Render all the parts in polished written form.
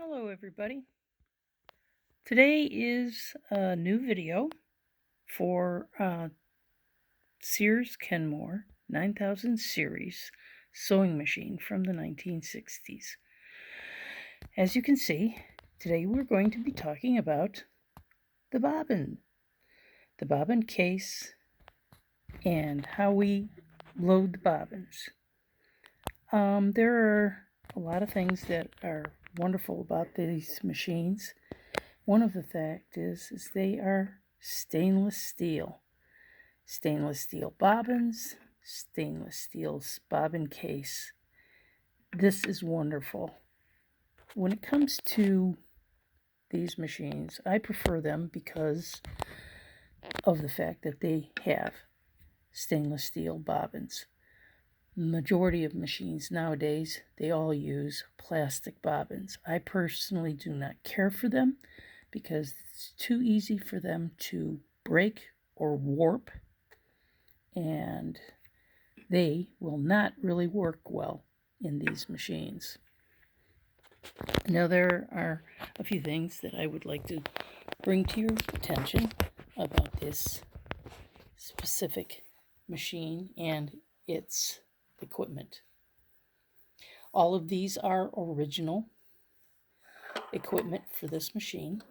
Hello everybody. Today is a new video for Sear Kenmore 9000 series sewing machine from the 1960s. As you can see, today we're going to be talking about the bobbin case, and how we load the bobbins. There are a lot of things that are wonderful about these machines. One of the fact is they are stainless steel. Stainless steel bobbins, stainless steel bobbin case. This is wonderful. When it comes to these machines, I prefer them because of the fact that they have stainless steel bobbins. The majority of machines nowadays, they all use plastic bobbins. I personally do not care for them because it's too easy for them to break or warp, and they will not really work well in these machines. Now, there are a few things that I would like to bring to your attention about this specific machine and its equipment. All of these are original equipment for this machine.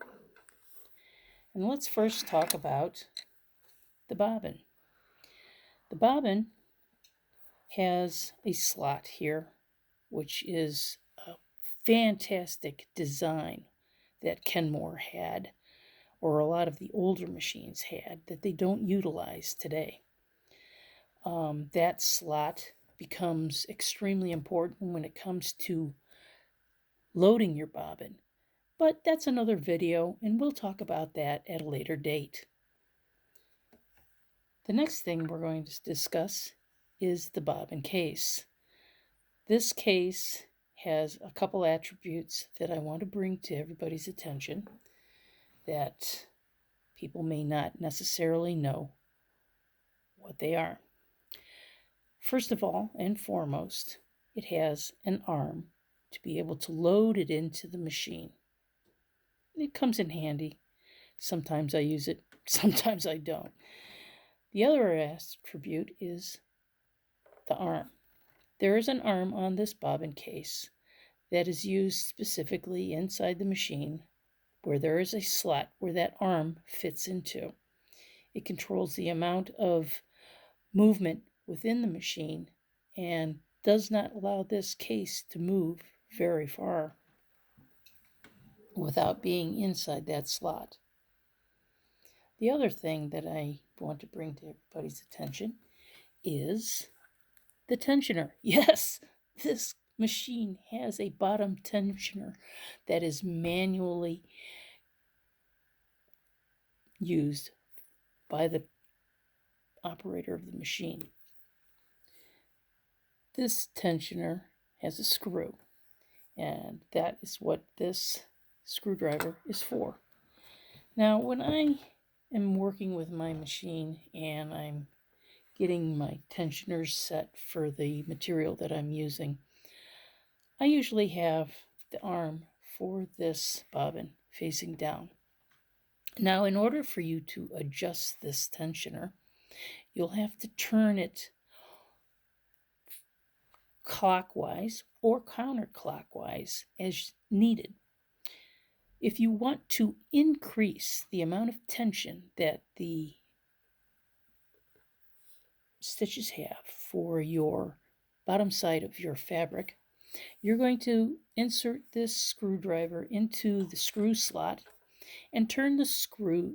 And let's first talk about the bobbin. The bobbin has a slot here, which is a fantastic design that Kenmore had, or a lot of the older machines had, that they don't utilize today. That slot becomes extremely important when it comes to loading your bobbin. But that's another video, and we'll talk about that at a later date. The next thing we're going to discuss is the bobbin case. This case has a couple attributes that I want to bring to everybody's attention that people may not necessarily know what they are. First of all and foremost, it has an arm to be able to load it into the machine. It comes in handy. Sometimes I use it, sometimes I don't. The other attribute is the arm. There is an arm on this bobbin case that is used specifically inside the machine, where there is a slot where that arm fits into. It controls the amount of movement within the machine and does not allow this case to move very far without being inside that slot. The other thing that I want to bring to everybody's attention is the tensioner. Yes, this machine has a bottom tensioner that is manually used by the operator of the machine. This tensioner has a screw, and that is what this screwdriver is for. Now, when I am working with my machine and I'm getting my tensioners set for the material that I'm using, I usually have the arm for this bobbin facing down. Now, in order for you to adjust this tensioner, you'll have to turn it clockwise or counterclockwise as needed. If you want to increase the amount of tension that the stitches have for your bottom side of your fabric, you're going to insert this screwdriver into the screw slot and turn the screw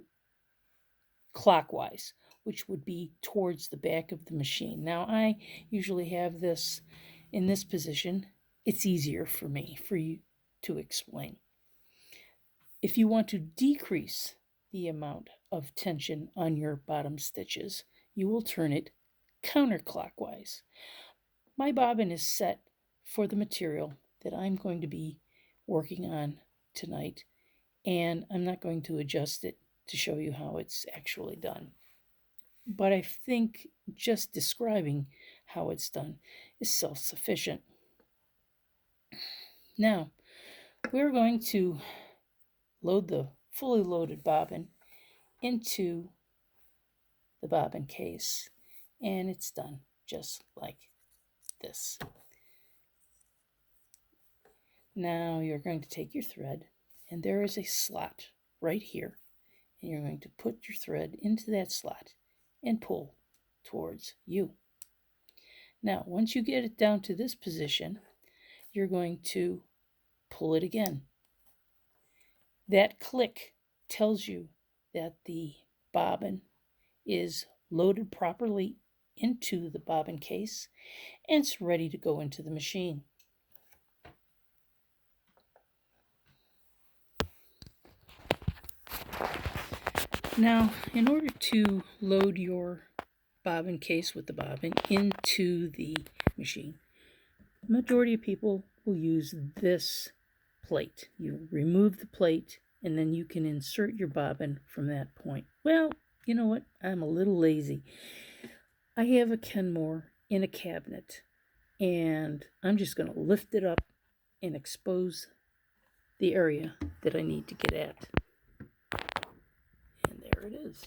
clockwise, which would be towards the back of the machine. Now, I usually have this in this position. It's easier for me for you to explain. If you want to decrease the amount of tension on your bottom stitches, you will turn it counterclockwise. My bobbin is set for the material that I'm going to be working on tonight, and I'm not going to adjust it to show you how it's actually done. But I think just describing how it's done is self-sufficient. Now, we're going to load the fully loaded bobbin into the bobbin case, and it's done just like this. Now you're going to take your thread, and there is a slot right here, and you're going to put your thread into that slot and pull towards you. Now, once you get it down to this position, you're going to pull it again. That click tells you that the bobbin is loaded properly into the bobbin case and it's ready to go into the machine. Now, in order to load your bobbin case with the bobbin into the machine, the majority of people will use this plate. You remove the plate and then you can insert your bobbin from that point. Well, you know what? I'm a little lazy. I have a Kenmore in a cabinet and I'm just going to lift it up and expose the area that I need to get at. And there it is.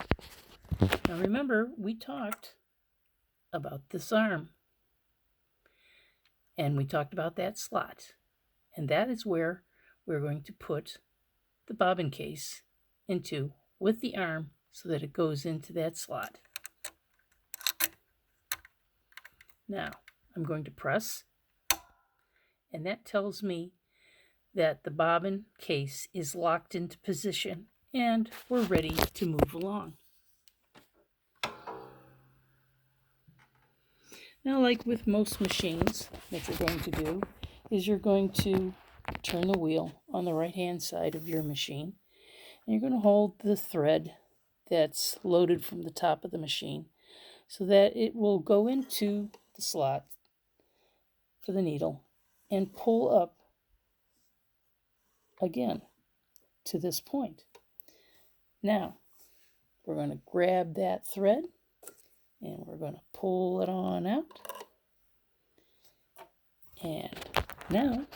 Now remember, we talked about this arm and we talked about that slot, and that is where we're going to put the bobbin case into with the arm so that it goes into that slot. Now I'm going to press, and that tells me that the bobbin case is locked into position and we're ready to move along. Now, like with most machines, what you're going to do is you're going to turn the wheel on the right hand side of your machine, and you're going to hold the thread that's loaded from the top of the machine so that it will go into the slot for the needle and pull up again to this point. Now we're going to grab that thread and we're going to pull it on out, and now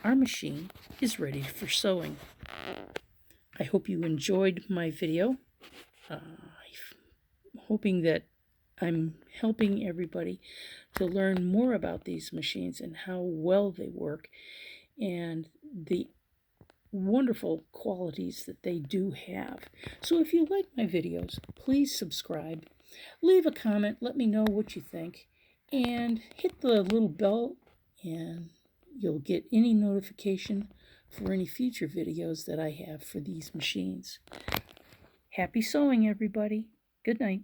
our machine is ready for sewing. I hope you enjoyed my video. I'm hoping that I'm helping everybody to learn more about these machines and how well they work and the wonderful qualities that they do have. So if you like my videos, please subscribe, leave a comment, let me know what you think, and hit the little bell and you'll get any notification for any future videos that I have for these machines. Happy sewing, everybody. Good night.